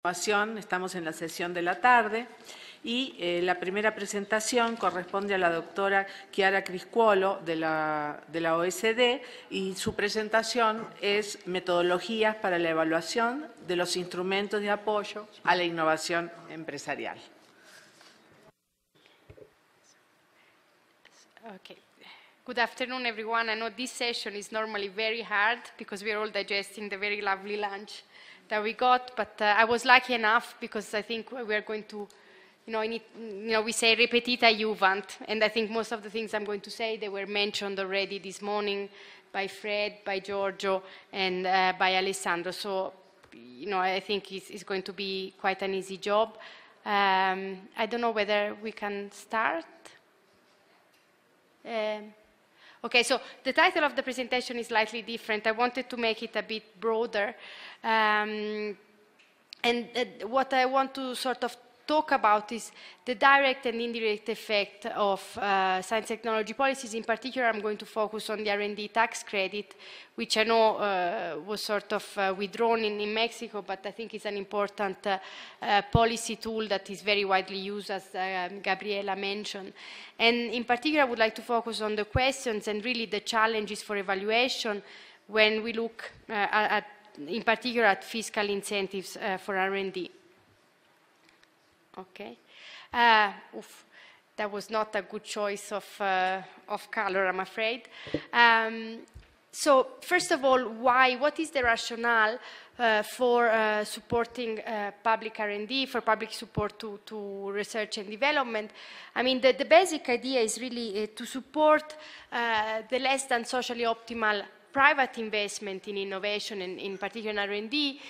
Innovación, estamos en la sesión de la tarde y la primera presentación corresponde a la doctora Chiara Criscuolo de la OECD y su presentación es Metodologías para la evaluación de los instrumentos de apoyo a la innovación empresarial. Okay. Good afternoon, everyone. I know this session is normally very hard because we are all digesting the very lovely lunch that we got, but I was lucky enough because I think we are going to, we say repetita iuvant, and I think most of the things I'm going to say, they were mentioned already this morning by Fred, by Giorgio, and by Alessandro. So, I think it's going to be quite an easy job. I don't know whether we can start. Okay, so the title of the presentation is slightly different. I wanted to make it a bit broader. And what I want to sort of talk about is the direct and indirect effect of science technology policies. In particular, I'm going to focus on the R&D tax credit, which I know was sort of withdrawn in Mexico, but I think it's an important policy tool that is very widely used, as Gabriela mentioned. And in particular, I would like to focus on the questions and really the challenges for evaluation when we look in particular at fiscal incentives for R&D. Okay. That was not a good choice of color, I'm afraid. So first of all, what is the rationale for supporting public R&D, for public support to research and development? I mean, the basic idea is really to support the less than socially optimal private investment in innovation, and in particular R&D,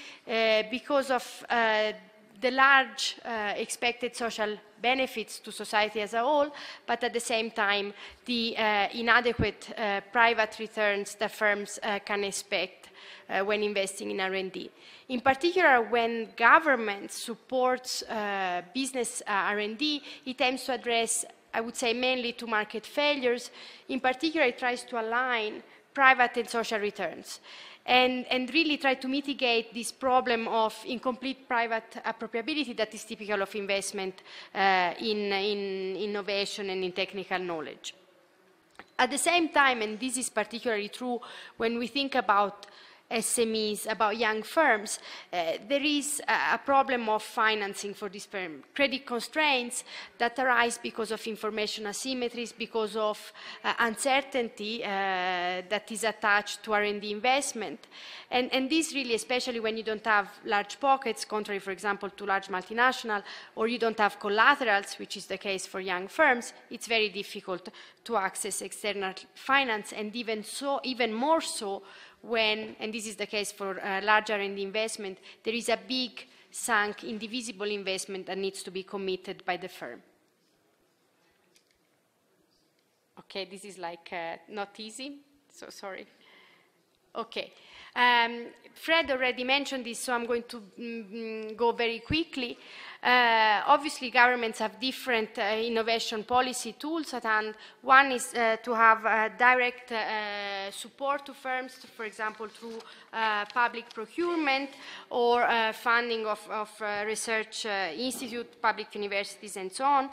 because of the large expected social benefits to society as a whole, but at the same time, the inadequate private returns that firms can expect when investing in R&D. In particular, when government supports business R&D, it aims to address, I would say, mainly to market failures. In particular, it tries to align private and social returns, and really try to mitigate this problem of incomplete private appropriability that is typical of investment in innovation and in technical knowledge. At the same time, and this is particularly true when we think about SMEs, about young firms, there is a problem of financing for this firm. Credit constraints that arise because of information asymmetries, because of uncertainty that is attached to R&D investment. And this really, especially when you don't have large pockets, contrary, for example, to large multinational, or you don't have collaterals, which is the case for young firms, it's very difficult to access external finance, and even more so when, and this is the case for large R&D investment, there is a big sunk, indivisible investment that needs to be committed by the firm. Okay, this is like not easy, so sorry. Okay. Fred already mentioned this, so I'm going to go very quickly. Obviously, governments have different innovation policy tools at hand. One is to have direct support to firms, for example, through public procurement or funding of research institute, public universities, and so on.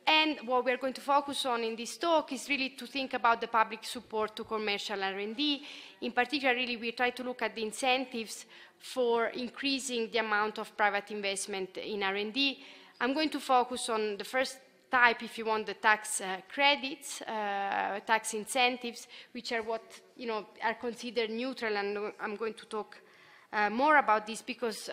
And what we're going to focus on in this talk is really to think about the public support to commercial R&D. In particular, really, we try to look at the incentives for increasing the amount of private investment in R&D. I'm going to focus on the first type, if you want, the tax credits, tax incentives, which are what are considered neutral, and I'm going to talk more about this because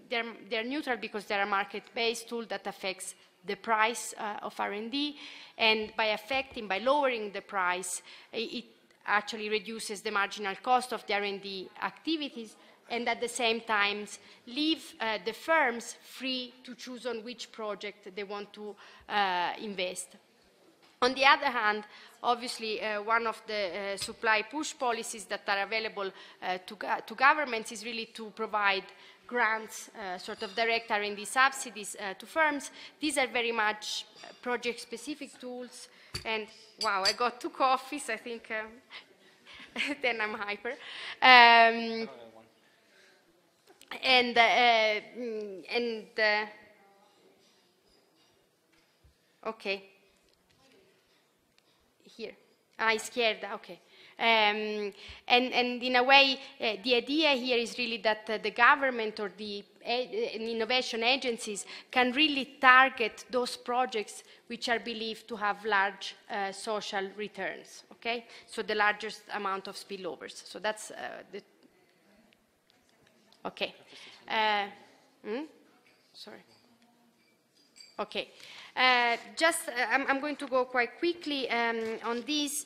they're neutral because they're a market-based tool that affects the price of R&D, and by lowering the price, it actually reduces the marginal cost of the R&D activities, and at the same time leave the firms free to choose on which project they want to invest. On the other hand, obviously, one of the supply push policies that are available to governments is really to provide grants, sort of direct R&D subsidies to firms. These are very much project-specific tools. And wow, I got 2 coffees, I think. Then I'm hyper. Okay. Here. Izquierda, okay. And in a way, the idea here is really that the government or the innovation agencies can really target those projects which are believed to have large social returns, okay? So the largest amount of spillovers. So that's the... Okay. Sorry. Okay. I'm going to go quite quickly on this.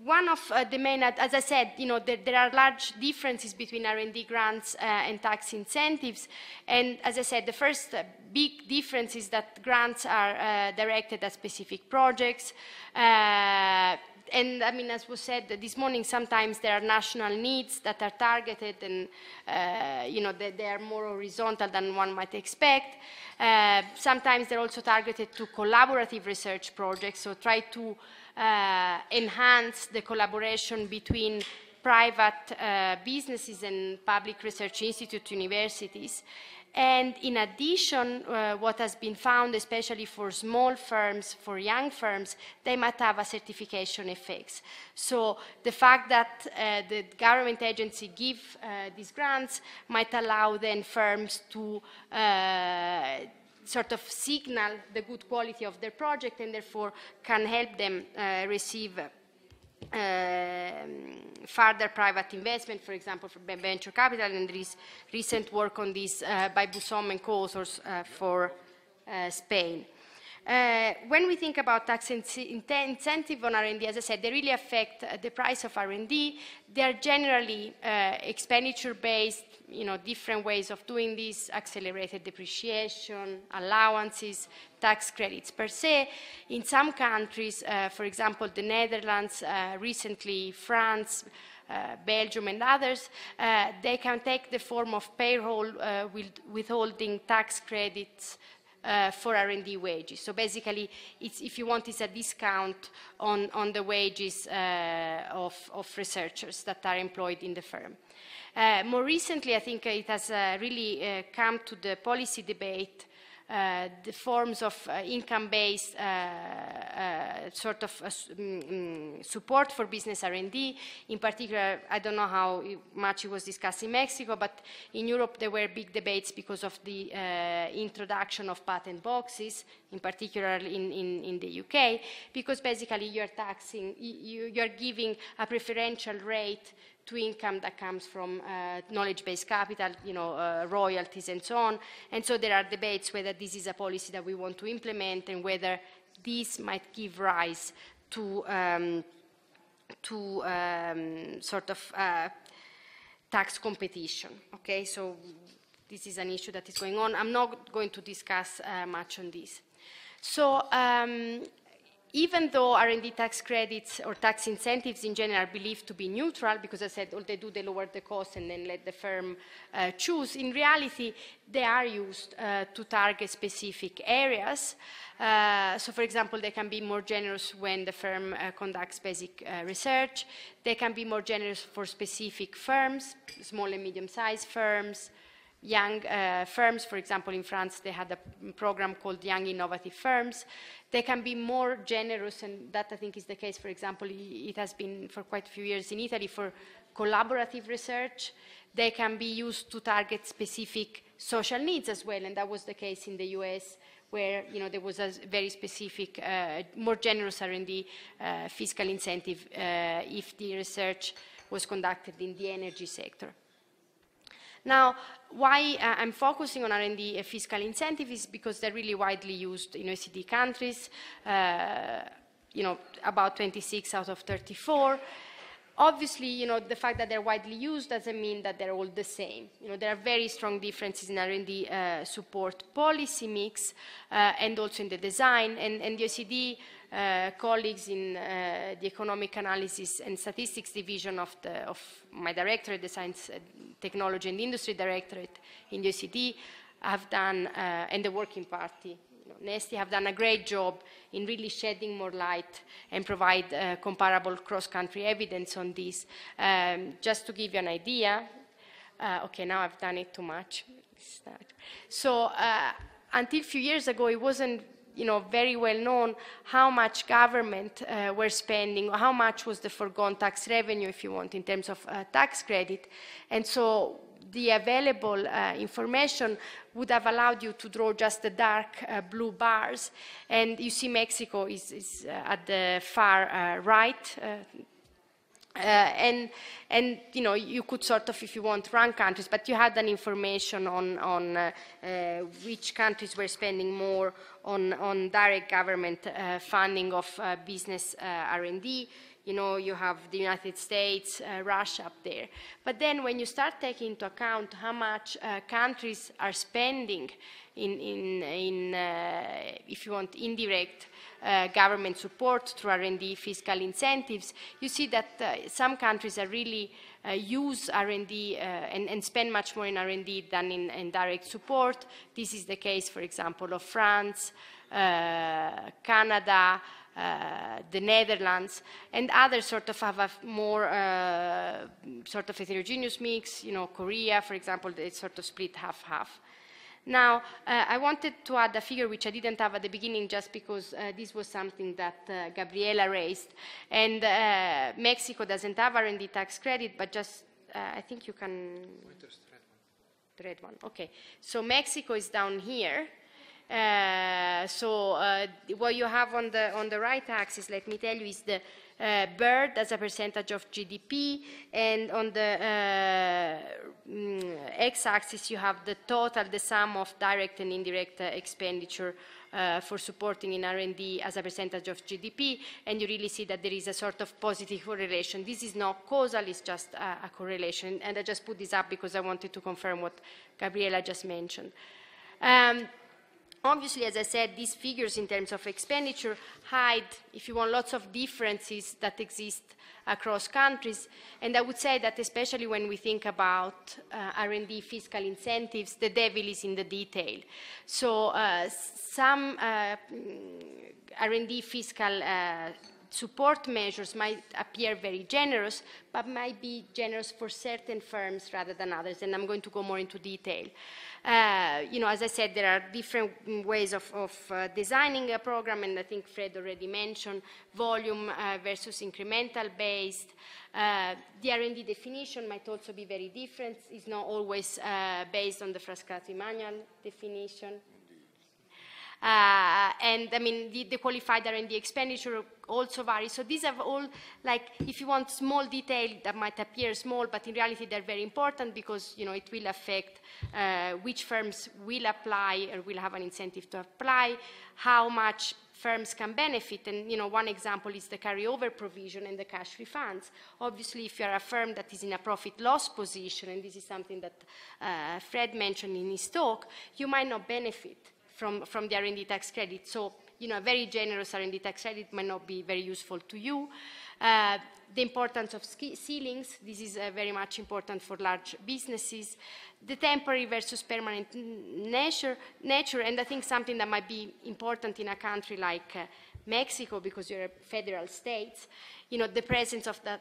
One of the main, as I said, there are large differences between R&D grants and tax incentives. And as I said, the first big difference is that grants are directed at specific projects. And I mean, as was said this morning, sometimes there are national needs that are targeted and, they are more horizontal than one might expect. Sometimes they're also targeted to collaborative research projects, so try to enhance the collaboration between private businesses and public research institutes, universities. And in addition, what has been found, especially for small firms, for young firms, they might have a certification effects. So the fact that the government agency give these grants might allow then firms to sort of signal the good quality of their project and therefore can help them receive further private investment, for example, for venture capital, and there is recent work on this by Bussom and co-authors for Spain. When we think about tax incentive on R&D, as I said, they really affect the price of R&D. They are generally expenditure-based, different ways of doing this, accelerated depreciation, allowances, tax credits per se. In some countries, for example, the Netherlands, recently France, Belgium and others, they can take the form of payroll withholding tax credits for R&D wages. So basically, if you want, it's a discount on the wages of researchers that are employed in the firm. More recently, I think it has really come to the policy debate, the forms of income-based sort of support for business R&D. In particular, I don't know how much it was discussed in Mexico, but in Europe there were big debates because of the introduction of patent boxes, in particular in the UK, because basically you're taxing, you're giving a preferential rate to income that comes from knowledge-based capital, royalties and so on. And so there are debates whether this is a policy that we want to implement and whether this might give rise to sort of tax competition. Okay, so this is an issue that is going on. I'm not going to discuss much on this. So even though R&D tax credits or tax incentives in general are believed to be neutral, because as I said, all they do, they lower the cost and then let the firm choose, in reality, they are used to target specific areas. So for example, they can be more generous when the firm conducts basic research. They can be more generous for specific firms, small and medium-sized firms, young firms. For example, in France, they had a program called Young Innovative Firms. They can be more generous, and that I think is the case, for example, it has been for quite a few years in Italy for collaborative research. They can be used to target specific social needs as well, and that was the case in the US, where there was a very specific, more generous R&D fiscal incentive if the research was conducted in the energy sector. Now, why I'm focusing on R&D fiscal incentive is because they're really widely used in OECD countries, about 26 out of 34. Obviously, the fact that they're widely used doesn't mean that they're all the same. There are very strong differences in R&D support policy mix and also in the design. And the OECD colleagues in the Economic Analysis and Statistics Division of my directorate, the Science, Technology and Industry Directorate in the OECD, have done, and the Working Party, NESTI, have done a great job in really shedding more light and provide comparable cross-country evidence on this. Just to give you an idea, Okay, now I've done it too much. So until a few years ago, it wasn't very well known how much government were spending, or how much was the foregone tax revenue, if you want, in terms of tax credit. And so the available information would have allowed you to draw just the dark blue bars. And you see Mexico is at the far right. And you could sort of, if you want, rank countries, but you had an information on which countries were spending more on direct government funding of business R&D. You have the United States, Russia up there. But then when you start taking into account how much countries are spending in if you want, indirect government support through R&D fiscal incentives, you see that some countries are really use R&D and spend much more in R&D than in direct support. This is the case, for example, of France, Canada, the Netherlands, and others sort of have a more sort of heterogeneous mix. Korea, for example, it's sort of split half-half. Now, I wanted to add a figure which I didn't have at the beginning just because this was something that Gabriela raised. And Mexico doesn't have R&D tax credit, but just, I think you can... The red one, okay. So Mexico is down here. What you have on the right axis, let me tell you, is the bird as a percentage of GDP, and on the x-axis you have the total, the sum of direct and indirect expenditure for supporting in R&D as a percentage of GDP, and you really see that there is a sort of positive correlation. This is not causal, it's just a correlation, and I just put this up because I wanted to confirm what Gabriela just mentioned. Obviously, as I said, these figures in terms of expenditure hide, if you want, lots of differences that exist across countries. And I would say that especially when we think about R&D fiscal incentives, the devil is in the detail. So some R&D fiscal support measures might appear very generous, but might be generous for certain firms rather than others. And I'm going to go more into detail. As I said, there are different ways of designing a program, and I think Fred already mentioned volume versus incremental based. The R&D definition might also be very different. It's not always based on the Frascati manual definition. And I mean, the qualified R&D expenditure also varies. So these are all, like, if you want small detail that might appear small, but in reality they're very important because, it will affect which firms will apply or will have an incentive to apply, how much firms can benefit. And, one example is the carryover provision and the cash refunds. Obviously, if you're a firm that is in a profit-loss position, and this is something that Fred mentioned in his talk, you might not benefit from the R&D tax credit. So, a very generous R&D tax credit might not be very useful to you. The importance of ceilings, this is very much important for large businesses. The temporary versus permanent nature, and I think something that might be important in a country like Mexico, because you're a federal state, the presence of the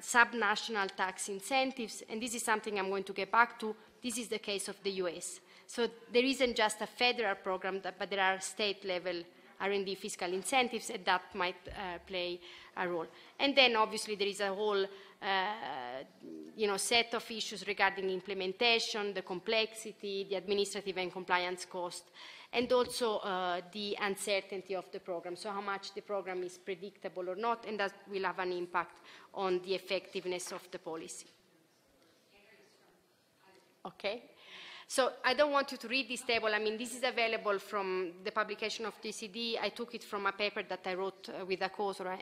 subnational tax incentives, and this is something I'm going to get back to. This is the case of the US. So there isn't just a federal program, but there are state-level R&D fiscal incentives, and that might play a role. And then, obviously, there is a whole set of issues regarding implementation, the complexity, the administrative and compliance cost, and also the uncertainty of the program, so how much the program is predictable or not, and that will have an impact on the effectiveness of the policy. Okay. So I don't want you to read this table. I mean, this is available from the publication of TCD. I took it from a paper that I wrote with a co-author,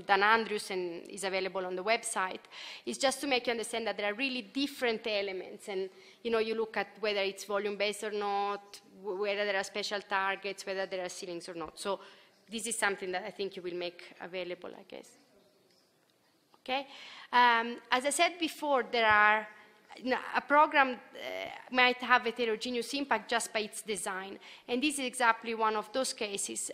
Dan Andrews, and is available on the website. It's just to make you understand that there are really different elements. And, you look at whether it's volume-based or not, whether there are special targets, whether there are ceilings or not. So this is something that I think you will make available, I guess. Okay? As I said before, there are a program might have a heterogeneous impact just by its design. And this is exactly one of those cases.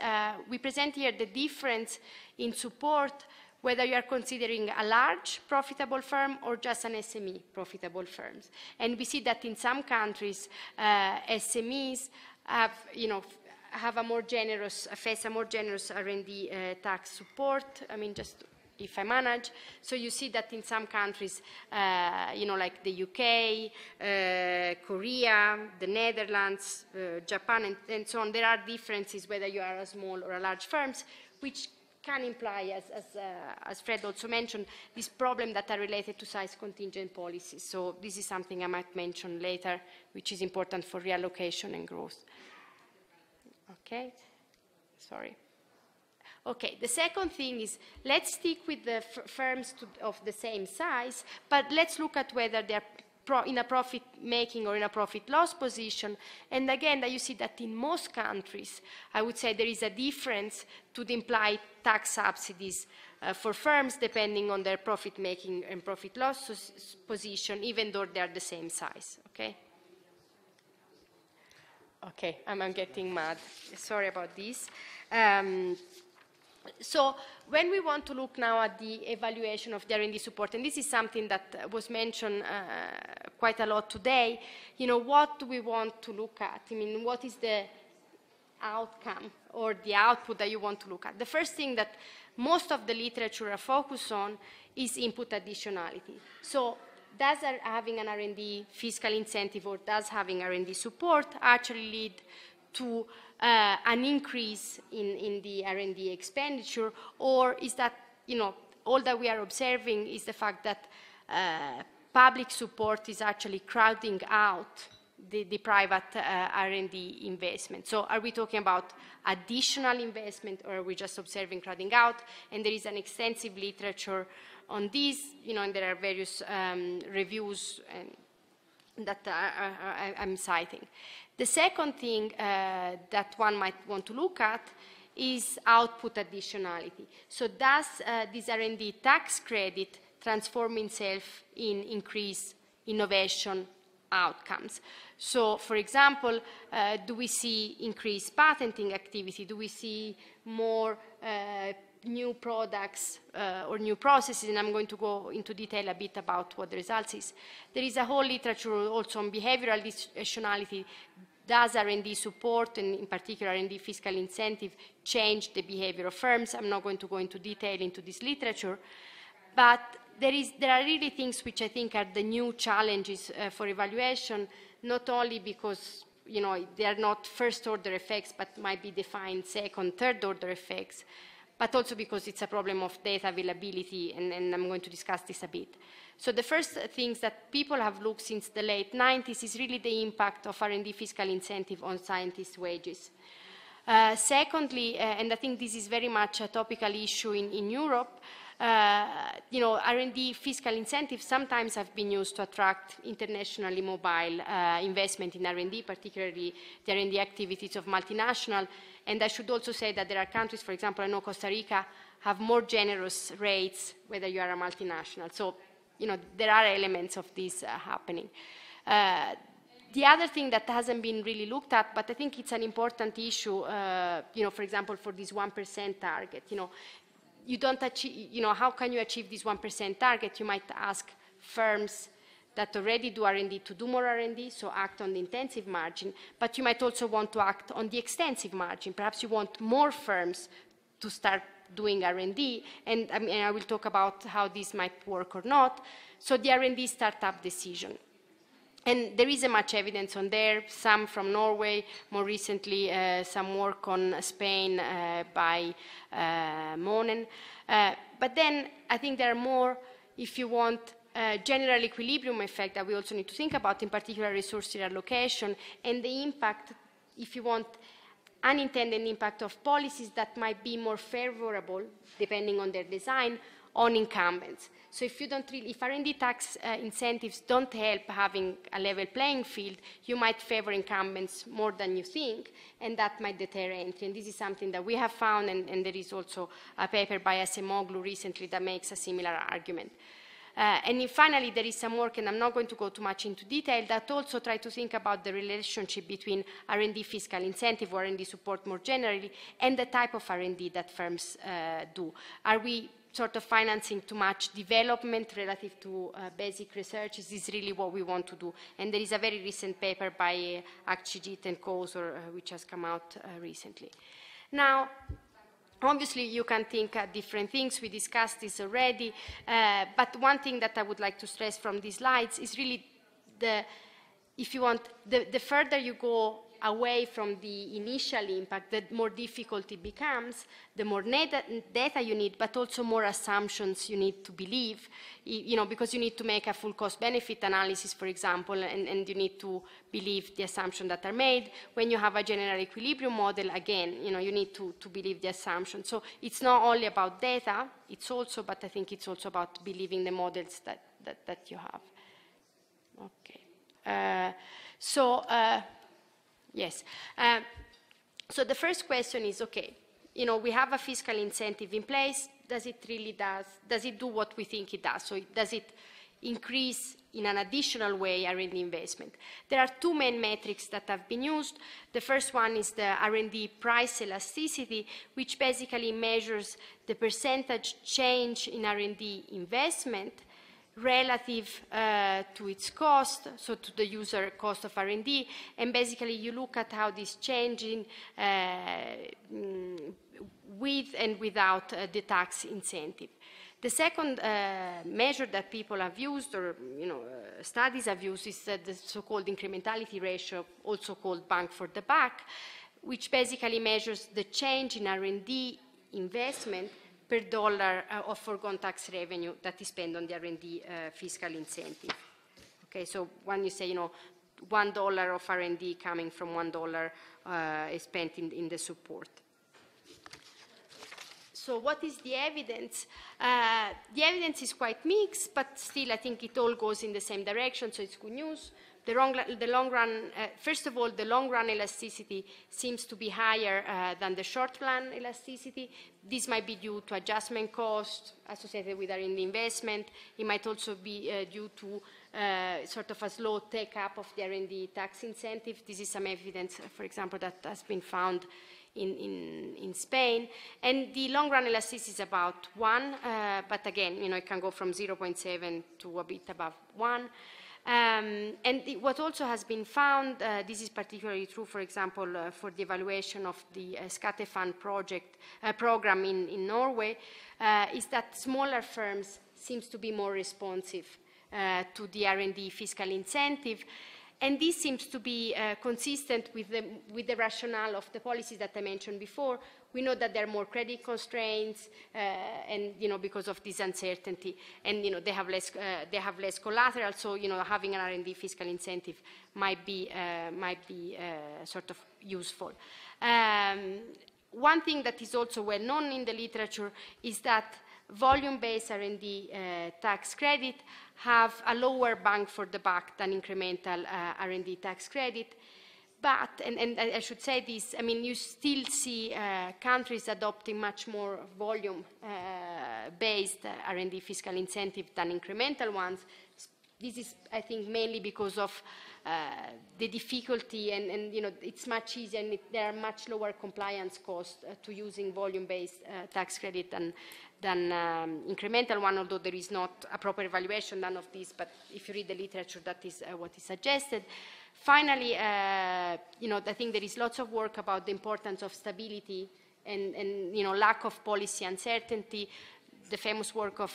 We present here the difference in support whether you are considering a large profitable firm or just an SME profitable firms. And we see that in some countries, SMEs have, have a more generous, face a more generous R&D tax support. I mean, just if I manage. So you see that in some countries, like the UK, Korea, the Netherlands, Japan, and so on, there are differences whether you are a small or a large firms, which can imply, as Fred also mentioned, this problem that are related to size contingent policies. So this is something I might mention later, which is important for reallocation and growth. Okay, sorry. Okay, the second thing is, let's stick with the firms of the same size, but let's look at whether they're in a profit-making or in a profit-loss position. And again, you see that in most countries, I would say there is a difference to the implied tax subsidies for firms depending on their profit-making and profit-loss position, even though they're the same size, okay? Okay, I'm getting mad. Sorry about this. So when we want to look now at the evaluation of the R&D support, and this is something that was mentioned quite a lot today, what do we want to look at? I mean, what is the outcome or the output that you want to look at? The first thing that most of the literature are focused on is input additionality. So does having an R&D fiscal incentive or does having R&D support actually lead to an increase in the R&D expenditure, or is that, all that we are observing is the fact that public support is actually crowding out the private R&D investment? So are we talking about additional investment, or are we just observing crowding out? And there is an extensive literature on this, and there are various reviews that I'm citing. The second thing that one might want to look at is output additionality. So does this R&D tax credit transform itself in increased innovation outcomes? So, for example, do we see increased patenting activity? Do we see more new products or new processes? And I'm going to go into detail a bit about what the results is. There is a whole literature also on behavioral additionality. Does R&D support, and in particular R&D fiscal incentive, change the behavior of firms? I'm not going to go into detail into this literature, but there are really things which I think are the new challenges for evaluation, not only because they are not first-order effects, but might be defined second, third-order effects, but also because it's a problem of data availability, and I'm going to discuss this a bit. So the first things that people have looked since the late 90s is really the impact of R&D fiscal incentive on scientists' wages. Secondly, and I think this is very much a topical issue in Europe, R&D fiscal incentives sometimes have been used to attract internationally mobile investment in R&D, particularly the R&D activities of multinational. And I should also say that there are countries, for example, I know Costa Rica, have more generous rates whether you are a multinational. So, there are elements of this happening. The other thing that hasn't been really looked at, but I think it's an important issue, for example, for this 1% target, you don't achieve, how can you achieve this 1% target? You might ask firms that already do R&D to do more R&D, so act on the intensive margin, but you might also want to act on the extensive margin. Perhaps you want more firms to start doing R&D, and I will talk about how this might work or not. So the R&D startup decision. And there isn't much evidence on there, some from Norway, more recently some work on Spain by Monen. But then I think there are more, if you want, general equilibrium effect that we also need to think about, in particular resource reallocation, and the impact, if you want, unintended impact of policies that might be more favorable, depending on their design, on incumbents. So if R&D tax incentives don't help having a level playing field, you might favor incumbents more than you think, and that might deter entry. And this is something that we have found, and there is also a paper by Asemoglu recently that makes a similar argument. And then finally, there is some work, and I'm not going to go too much into detail, that also try to think about the relationship between R&D fiscal incentive or R&D support more generally and the type of R&D that firms do. sort of financing too much development relative to basic research. This is really what we want to do. And there is a very recent paper by Akshijit and Kosor, which has come out recently. Now, obviously, you can think different things. We discussed this already. But one thing that I would like to stress from these slides is really if you want, the further you go away from the initial impact, the more difficult it becomes, the more data you need, but also more assumptions you need to believe, because you need to make a full cost-benefit analysis, for example, and you need to believe the assumptions that are made. When you have a general equilibrium model, again, you need to believe the assumptions. So it's not only about data, but I think it's also about believing the models that you have. Okay. Yes. So the first question is, okay, we have a fiscal incentive in place. Does it do what we think it does? So does it increase in an additional way R&D investment? There are two main metrics that have been used. The first one is the R&D price elasticity, which basically measures the percentage change in R&D investment relative to its cost, so to the user cost of R&D, and basically you look at how this changing with and without the tax incentive. The second measure that people have used, or studies have used, is the so-called incrementality ratio, also called bang for the buck, which basically measures the change in R&D investment per dollar of foregone tax revenue that is spent on the R&D fiscal incentive. Okay, so when you say, $1 of R&D coming from $1 is spent in the support. So what is the evidence? The evidence is quite mixed, but still I think it all goes in the same direction, so it's good news. The long run, first of all, the long run elasticity seems to be higher than the short run elasticity. This might be due to adjustment costs associated with R&D investment. It might also be due to sort of a slow take-up of the R&D tax incentive. This is some evidence, for example, that has been found in Spain. And the long run elasticity is about 1, but again, it can go from 0.7 to a bit above 1. And what also has been found, this is particularly true, for example, for the evaluation of the SkatteFUNN program in Norway, is that smaller firms seems to be more responsive to the R&D fiscal incentive. And this seems to be consistent with the rationale of the policies that I mentioned before. We know that there are more credit constraints, and because of this uncertainty, and they have less collateral. So having an R&D fiscal incentive might be sort of useful. One thing that is also well known in the literature is that volume-based R&D tax credit have a lower bang for the buck than incremental R&D tax credit. But, and I should say this, you still see countries adopting much more volume-based R&D fiscal incentive than incremental ones. This is, I think, mainly because of the difficulty, and it's much easier, and there are much lower compliance costs to using volume-based tax credit than incremental one, although there is not a proper evaluation, none of this, but if you read the literature, that is what is suggested. Finally, I think there is lots of work about the importance of stability and lack of policy uncertainty. The famous work of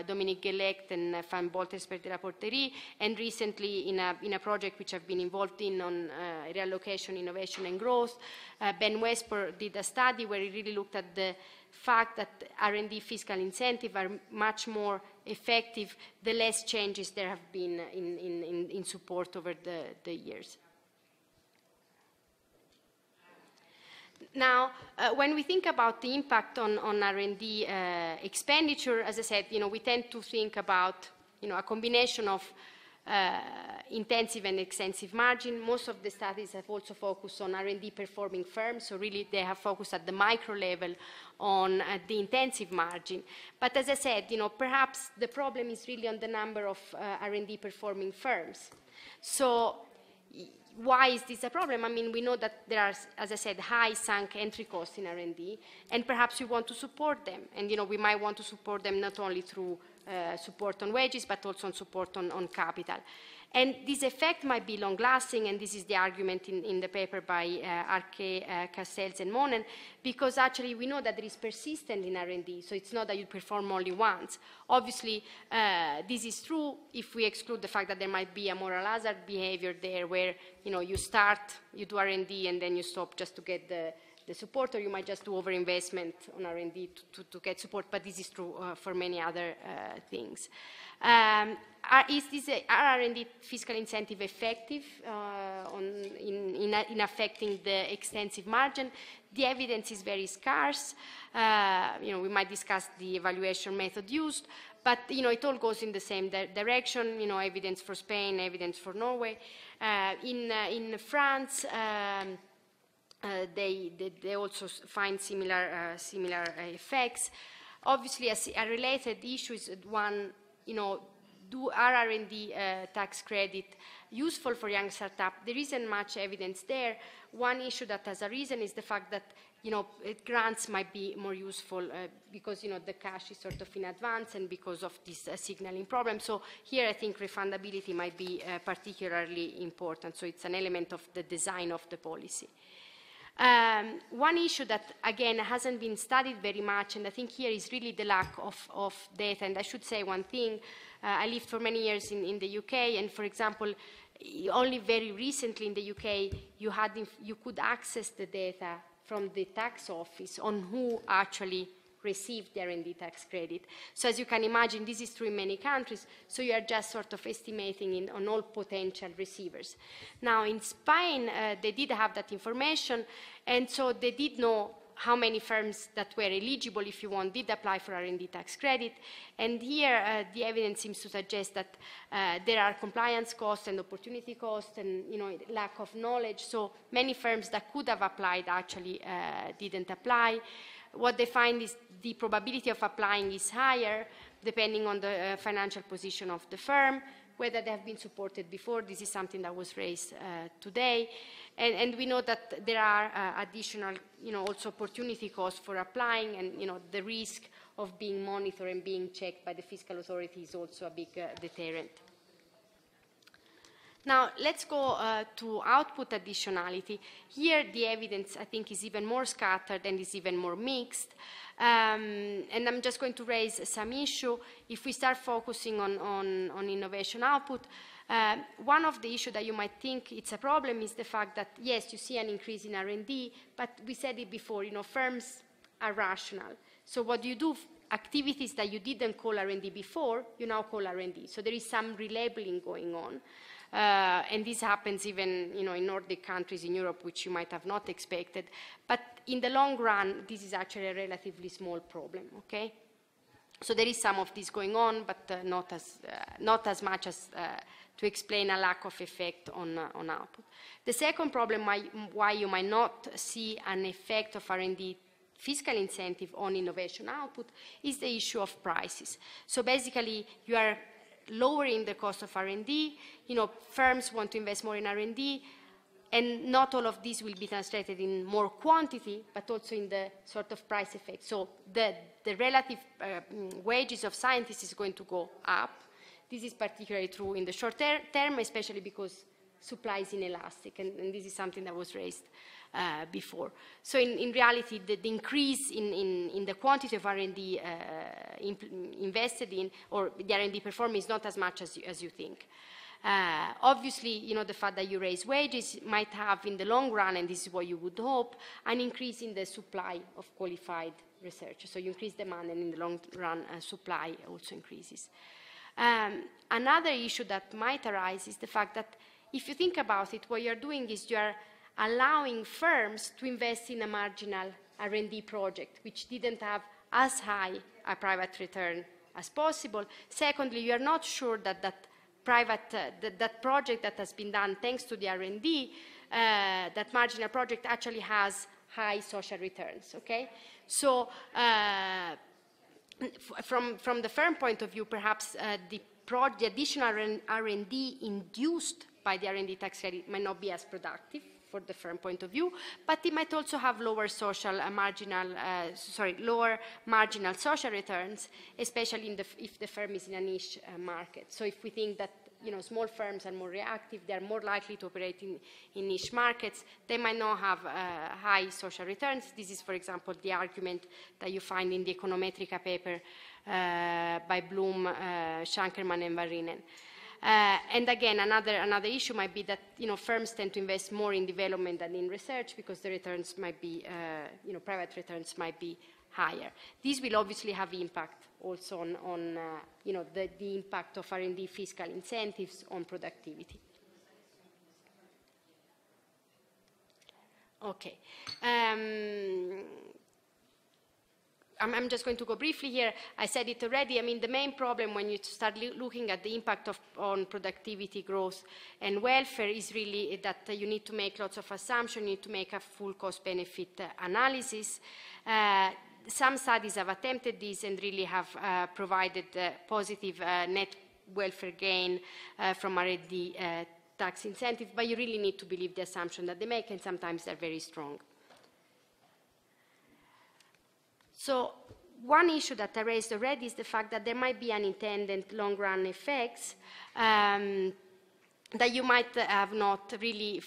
Dominique Gelect and Van Boltersberg de la Porterie, and recently in a project which I've been involved in on reallocation, innovation, and growth, Ben Westbrook did a study where he really looked at the fact that R&D fiscal incentives are much more effective the less changes there have been in support over the years. Now, when we think about the impact on R&D expenditure, as I said, we tend to think about, a combination of intensive and extensive margin. Most of the studies have also focused on R&D performing firms, so really they have focused at the micro level on the intensive margin. But as I said, perhaps the problem is really on the number of R&D performing firms. So why is this a problem? I mean, we know that there are, as I said, high sunk entry costs in R&D, and perhaps we want to support them. And, we might want to support them not only through support on wages, but also on support on capital. And this effect might be long-lasting, and this is the argument in the paper by Arke, Castells, and Monen, because actually we know that there is persistence in R&D, so it's not that you perform only once. Obviously, this is true if we exclude the fact that there might be a moral hazard behavior there where, you start, you do R&D, and then you stop just to get the support, or you might just do overinvestment on R&D to get support, but this is true for many other things. Is this R&D fiscal incentive effective in affecting the extensive margin? The evidence is very scarce. We might discuss the evaluation method used, but it all goes in the same direction. Evidence for Spain, evidence for Norway. In France, they also find similar effects. Obviously, a related issue is one, are R&D tax credit useful for young startup? There isn't much evidence there. One issue that has a reason is the fact that, grants might be more useful because, the cash is sort of in advance and because of this signaling problem. So here I think refundability might be particularly important. So it's an element of the design of the policy. One issue that, again, hasn't been studied very much, and I think here is really the lack of data. And I should say one thing. I lived for many years in the UK, and, for example, only very recently in the UK, you could access the data from the tax office on who actually received the R&D tax credit. So as you can imagine, this is true in many countries, so you are just sort of estimating on all potential receivers. Now, in Spain, they did have that information, and so they did know how many firms that were eligible, if you want, did apply for R&D tax credit. And here, the evidence seems to suggest that there are compliance costs and opportunity costs and, lack of knowledge. So many firms that could have applied actually didn't apply. What they find is the probability of applying is higher depending on the financial position of the firm, whether they have been supported before. This is something that was raised today. And we know that there are additional, also opportunity costs for applying, and, the risk of being monitored and being checked by the fiscal authority is also a big deterrent. Now, let's go to output additionality. Here, the evidence, I think, is even more scattered and is even more mixed. And I'm just going to raise some issue. If we start focusing on innovation output, one of the issues that you might think it's a problem is the fact that, yes, you see an increase in R&D, but we said it before, firms are rational. So what you do, activities that you didn't call R&D before, you now call R&D. So there is some relabeling going on. And this happens even, in Nordic countries in Europe, which you might have not expected. But in the long run, this is actually a relatively small problem, okay? So there is some of this going on, but not as much as to explain a lack of effect on output. The second problem why you might not see an effect of R&D fiscal incentive on innovation output is the issue of prices. So basically, you are lowering the cost of R&D. Firms want to invest more in R&D, and not all of this will be translated in more quantity, but also in the sort of price effect. So the relative wages of scientists is going to go up. This is particularly true in the short term, especially because supply is inelastic, and this is something that was raised before. So in reality, the increase in the quantity of R&D invested in, or the R&D performed, is not as much as you think. Obviously, the fact that you raise wages might have, in the long run, and this is what you would hope, an increase in the supply of qualified research. So you increase demand, and in the long run, supply also increases. Another issue that might arise is the fact that, if you think about it, what you're doing is you're allowing firms to invest in a marginal R&D project, which didn't have as high a private return as possible. Secondly, you are not sure that that project that has been done thanks to the R&D, that marginal project actually has high social returns, okay? So from the firm point of view, perhaps the additional R&D induced by the R&D tax credit might not be as productive for the firm point of view, but it might also have lower lower marginal social returns, especially if the firm is in a niche market. So if we think that small firms are more reactive, they are more likely to operate in niche markets, they might not have high social returns. This is, for example, the argument that you find in the Econometrica paper by Bloom, Shankerman, and Varinen. And again, another issue might be that firms tend to invest more in development than in research because the returns might be, private returns might be higher. This will obviously have impact also on the impact of R&D fiscal incentives on productivity. Okay. I'm just going to go briefly here. I said it already. I mean, the main problem when you start looking at the impact on productivity, growth, and welfare is really that you need to make lots of assumptions. You need to make a full cost-benefit analysis. Some studies have attempted this and really have provided positive net welfare gain from R&D tax incentive, but you really need to believe the assumption that they make, and sometimes they're very strong. So one issue that I raised already is the fact that there might be unintended long-run effects that you might have not really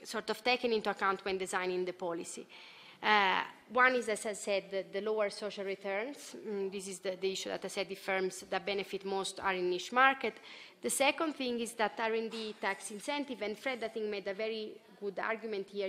sort of taken into account when designing the policy. One is, as I said, the lower social returns. This is the issue that I said the firms that benefit most are in niche market. The second thing is that R&D tax incentive, and Fred, I think, made a very good argument here.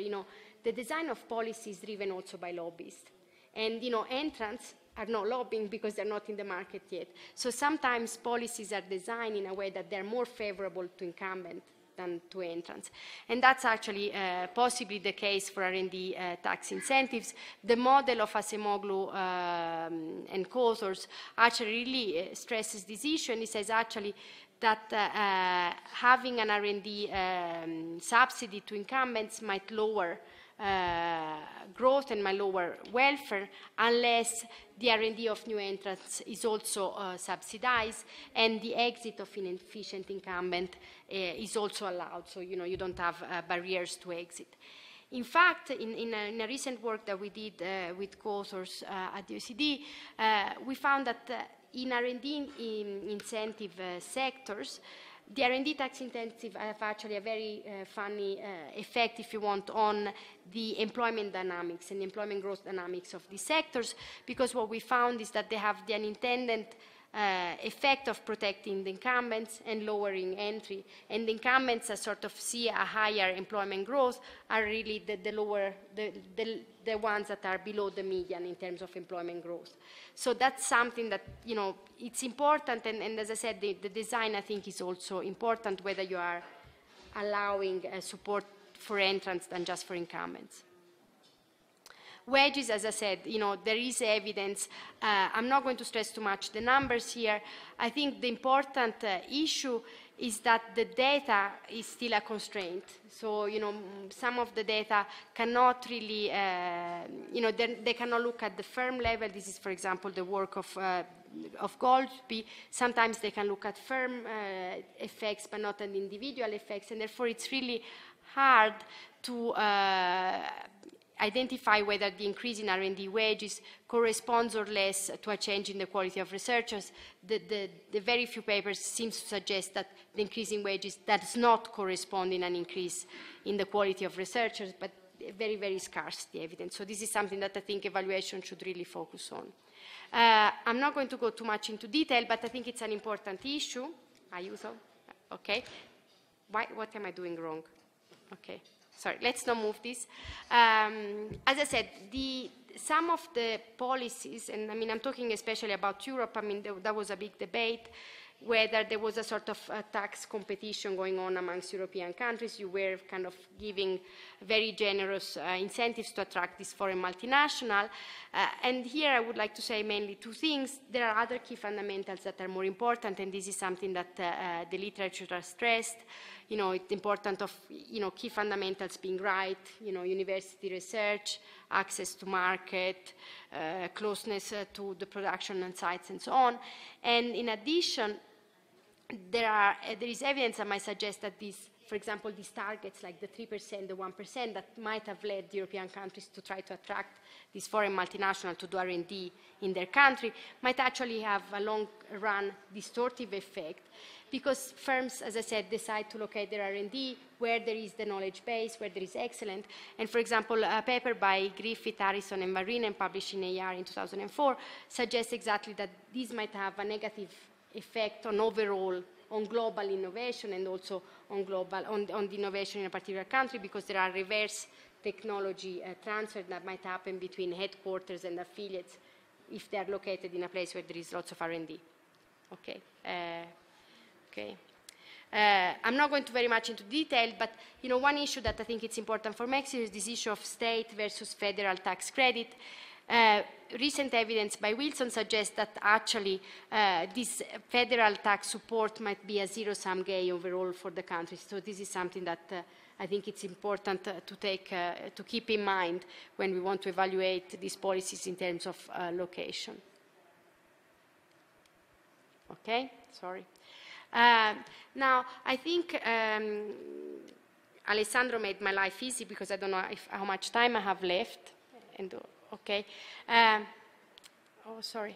The design of policy is driven also by lobbyists. And, entrants are not lobbying because they're not in the market yet. So sometimes policies are designed in a way that they're more favorable to incumbents than to entrants. And that's actually possibly the case for R&D tax incentives. The model of Acemoglu and co-authors actually really stresses this issue, and he says actually that having an R&D subsidy to incumbents might lower growth and might lower welfare unless the R&D of new entrants is also subsidized and the exit of inefficient incumbent is also allowed. So, you don't have barriers to exit. In fact, in a recent work that we did with co-authors at the OECD, we found that in R&D incentive sectors, the R&D tax incentive have actually a very funny effect, if you want, on the employment dynamics and employment growth dynamics of these sectors, because what we found is that they have the unintended effect of protecting the incumbents and lowering entry. And the incumbents that sort of see a higher employment growth are really the ones that are below the median in terms of employment growth. So that's something that, it's important. And as I said, the design, I think, is also important, whether you are allowing support for entrants than just for incumbents. Wages, as I said, there is evidence. I'm not going to stress too much the numbers here. I think the important issue is that the data is still a constraint. So, some of the data cannot really, they cannot look at the firm level. This is, for example, the work of Goldsby. Sometimes they can look at firm effects, but not at individual effects, and therefore it's really hard to identify whether the increase in R&D wages corresponds or less to a change in the quality of researchers. The very few papers seem to suggest that the increase in wages does not correspond in an increase in the quality of researchers, but very, very scarce, the evidence. So this is something that I think evaluation should really focus on. I'm not going to go too much into detail, but I think it's an important issue. Ayuso? Okay. What am I doing wrong? Okay. Sorry, let's not move this. As I said, some of the policies, and I mean, I'm talking especially about Europe, I mean, there was a big debate whether there was a sort of tax competition going on amongst European countries. You were kind of giving very generous incentives to attract this foreign multinational. And here I would like to say mainly two things. There are other key fundamentals that are more important, and this is something that the literature has stressed. It's important of, key fundamentals being right, university research, access to market, closeness to the production and sites, and so on. And in addition, there is evidence that might suggest that these, for example, these targets like the 3%, the 1%, that might have led European countries to try to attract these foreign multinationals to do R&D in their country, might actually have a long-run distortive effect, because firms, as I said, decide to locate their R&D where there is the knowledge base, where there is excellent. And for example, a paper by Griffith, Harrison, and Marinen published in AR in 2004 suggests exactly that these might have a negative effect on overall, on global innovation, and also on the innovation in a particular country, because there are reverse technology transfer that might happen between headquarters and affiliates if they are located in a place where there is lots of R&D. Okay. Okay. I'm not going to very much into detail, but one issue that I think it's important for Mexico is this issue of state versus federal tax credit. Recent evidence by Wilson suggests that actually this federal tax support might be a zero-sum game overall for the country. So this is something that I think it's important to keep in mind when we want to evaluate these policies in terms of location. Okay, sorry. Now, I think Alessandro made my life easy, because I don't know how much time I have left. And, okay. Oh, sorry.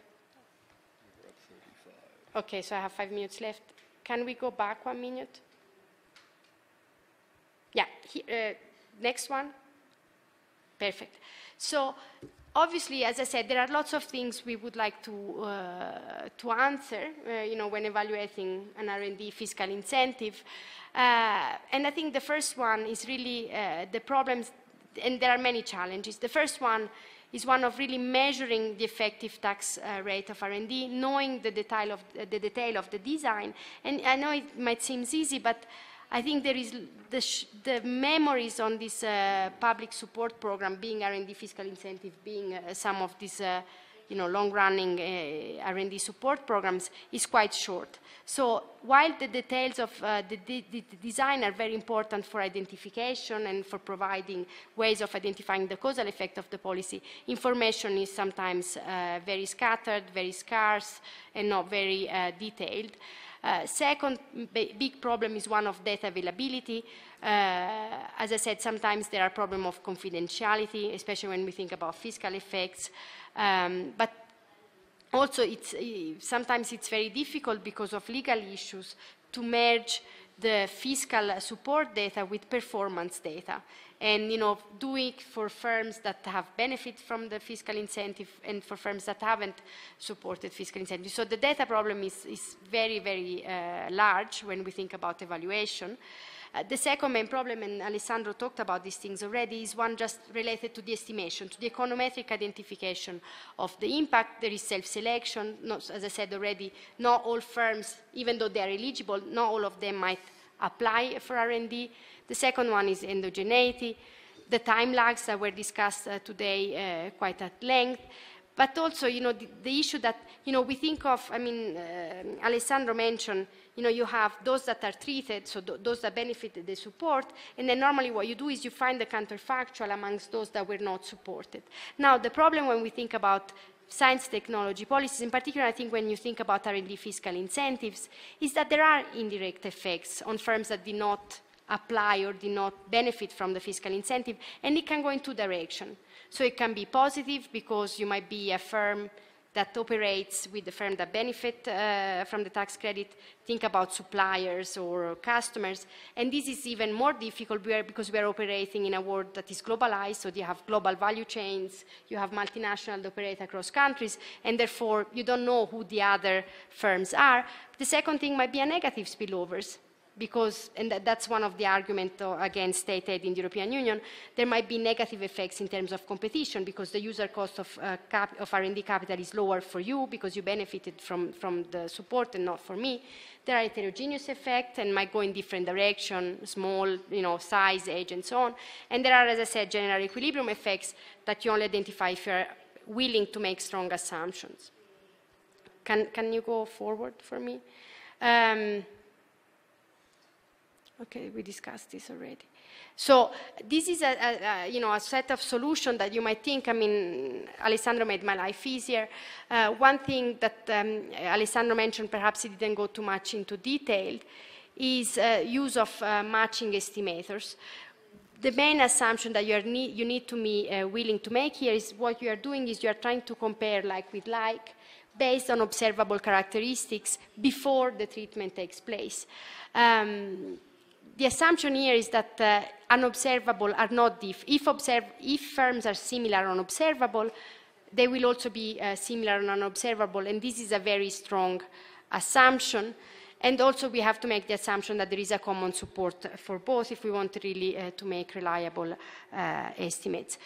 Okay, so I have 5 minutes left. Can we go back 1 minute? Yeah, next one. Perfect. So, obviously, as I said, there are lots of things we would like to answer, when evaluating an R&D fiscal incentive. And I think the first one is really the problems, and there are many challenges. The first one is one of really measuring the effective tax rate of R&D, knowing the detail of the design. And I know it might seem easy, but I think there is the memories on this public support program, being R&D fiscal incentive, being some of these long-running R&D support programs, is quite short. So while the details of the design are very important for identification and for providing ways of identifying the causal effect of the policy, information is sometimes very scattered, very scarce, and not very detailed. Second big problem is one of data availability. As I said, sometimes there are problems of confidentiality, especially when we think about fiscal effects. But also, sometimes it's very difficult because of legal issues to merge the fiscal support data with performance data. And, do it for firms that have benefit from the fiscal incentive and for firms that haven't supported fiscal incentive. So the data problem is very, very large when we think about evaluation. The second main problem, and Alessandro talked about these things already, is one just related to the estimation, to the econometric identification of the impact. There is self-selection. As I said already, not all firms, even though they are eligible, not all of them might apply for R&D. The second one is endogeneity, the time lags that were discussed today quite at length. But also, the issue that, we think of, Alessandro mentioned, you have those that are treated, so those that benefited the support, and then normally what you do is you find the counterfactual amongst those that were not supported. Now, the problem when we think about science technology policies, in particular, I think when you think about R&D fiscal incentives, is that there are indirect effects on firms that did not apply or did not benefit from the fiscal incentive, and it can go in two directions. So it can be positive because you might be a firm that operates with the firm that benefit from the tax credit. Think about suppliers or customers. And this is even more difficult because we are operating in a world that is globalized, so you have global value chains, you have multinationals that operate across countries, and therefore you don't know who the other firms are. The second thing might be a negative spillovers, because, and that's one of the arguments against state aid in the European Union, there might be negative effects in terms of competition because the user cost of R&D capital is lower for you because you benefited from the support and not for me. There are heterogeneous effects and might go in different directions, small, size, age, and so on. And there are, as I said, general equilibrium effects that you only identify if you're willing to make strong assumptions. Can you go forward for me? Okay, we discussed this already. So this is a set of solutions that you might think, I mean, Alessandro made my life easier. One thing that Alessandro mentioned, perhaps he didn't go too much into detail, is use of matching estimators. The main assumption that you need to be willing to make here is what you are doing is you are trying to compare like with like based on observable characteristics before the treatment takes place. The assumption here is that unobservable are not diff. If firms are similar on observable, they will also be similar on unobservable, and this is a very strong assumption. And also we have to make the assumption that there is a common support for both if we want really to make reliable estimates.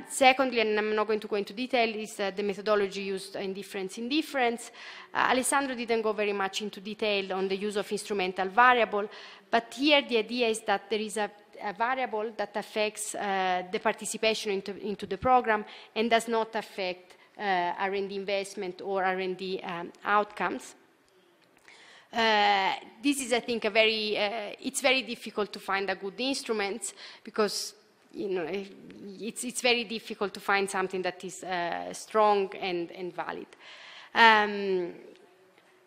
Secondly, and I'm not going to go into detail, is the methodology used in difference. Alessandro didn't go very much into detail on the use of instrumental variable, but here the idea is that there is a variable that affects the participation into the program and does not affect R&D investment or R&D outcomes. This is, I think, it's very difficult to find a good instrument because it's very difficult to find something that is strong and valid.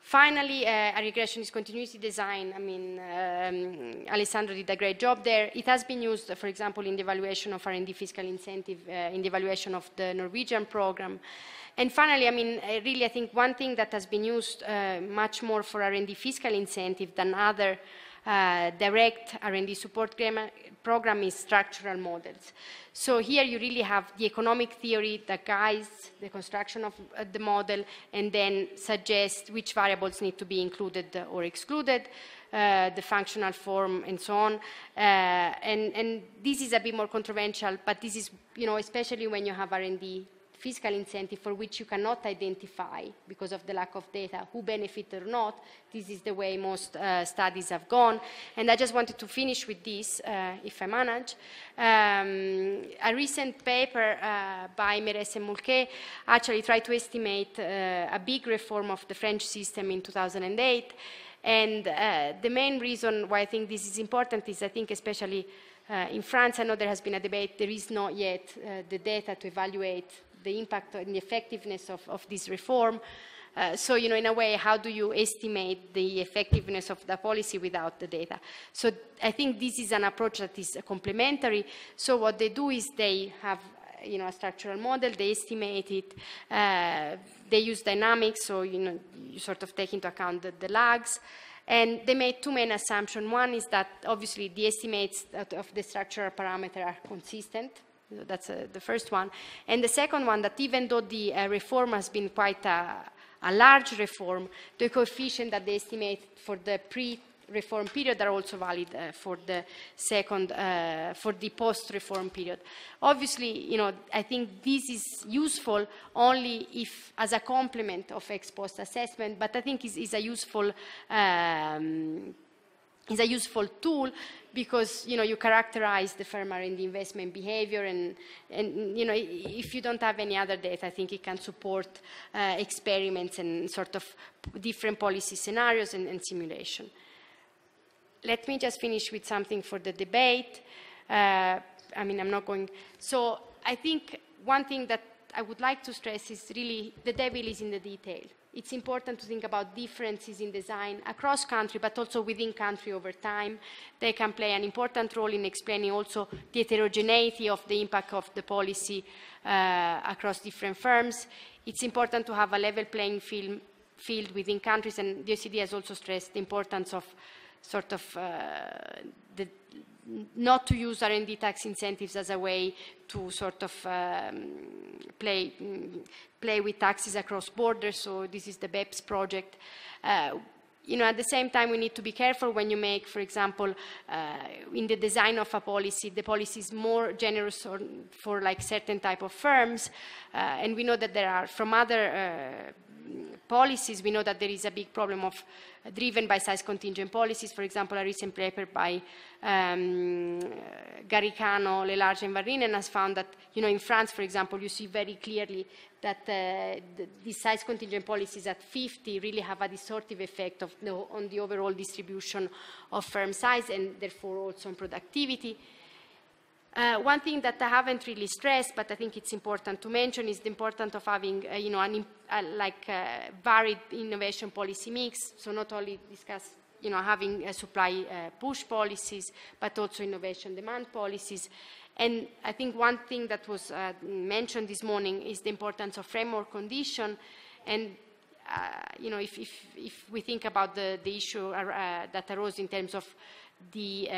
Finally, a regressionist continuity design. I mean, Alessandro did a great job there. It has been used, for example, in the evaluation of R&D fiscal incentive, in the evaluation of the Norwegian program. And finally, I mean, really, I think one thing that has been used much more for R&D fiscal incentive than other direct R&D support program is structural models. So here you really have the economic theory that guides the construction of the model and then suggests which variables need to be included or excluded, the functional form and so on. And this is a bit more controversial, but this is, especially when you have R&D fiscal incentive for which you cannot identify because of the lack of data who benefit or not. This is the way most studies have gone. And I just wanted to finish with this, if I manage. A recent paper by Mérès and Moulquet actually tried to estimate a big reform of the French system in 2008. And the main reason why I think this is important is I think especially in France, I know there has been a debate, there is not yet the data to evaluate the impact and the effectiveness of this reform. So, in a way, how do you estimate the effectiveness of the policy without the data? So I think this is an approach that is complementary. So what they do is they have, a structural model, they estimate it, they use dynamics, so, you sort of take into account the lags. And they made two main assumptions. One is that, obviously, the estimates of the structural parameter are consistent. That's the first one. And the second one, that even though the reform has been quite a large reform, the coefficient that they estimate for the pre-reform period are also valid for the second, for the post-reform period. Obviously, I think this is useful only if as a complement of ex-post assessment, but I think is a useful tool because you characterize the firm R&D investment behavior, and if you don't have any other data, I think it can support experiments and sort of different policy scenarios and simulation. Let me just finish with something for the debate. I'm not going. So I think one thing that I would like to stress is really the devil is in the detail. It's important to think about differences in design across country, but also within country over time. They can play an important role in explaining also the heterogeneity of the impact of the policy across different firms. It's important to have a level playing field within countries, and the OECD has also stressed the importance of sort of not to use R&D tax incentives as a way to sort of play with taxes across borders. So this is the BEPS project. At the same time, we need to be careful when you make, for example, in the design of a policy, the policy is more generous for like certain type of firms. And we know that there are from other policies. We know that there is a big problem of driven by size contingent policies. For example, a recent paper by Garicano, Lelarge, and Varinen has found that, in France, for example, you see very clearly that the size contingent policies at 50 really have a distortive effect on the overall distribution of firm size and therefore also on productivity. One thing that I haven't really stressed, but I think it's important to mention, is the importance of having, varied innovation policy mix. So not only discuss, having supply push policies, but also innovation demand policies. And I think one thing that was mentioned this morning is the importance of framework condition. And if we think about the issue that arose in terms of the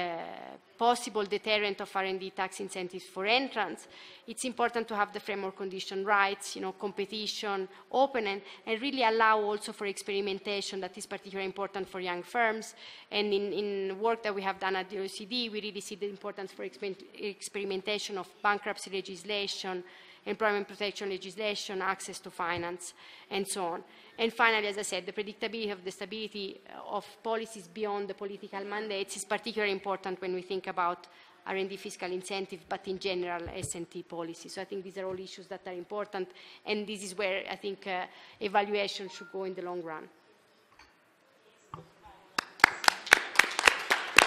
possible deterrent of R&D tax incentives for entrants, it's important to have the framework condition rights, competition, open, and really allow also for experimentation that is particularly important for young firms. And in work that we have done at the OECD, we really see the importance for experimentation of bankruptcy legislation, employment protection legislation, access to finance, and so on. And finally, as I said, the predictability of the stability of policies beyond the political mandates is particularly important when we think about R&D fiscal incentive, but in general, S&T policy. So I think these are all issues that are important, and this is where I think evaluation should go in the long run.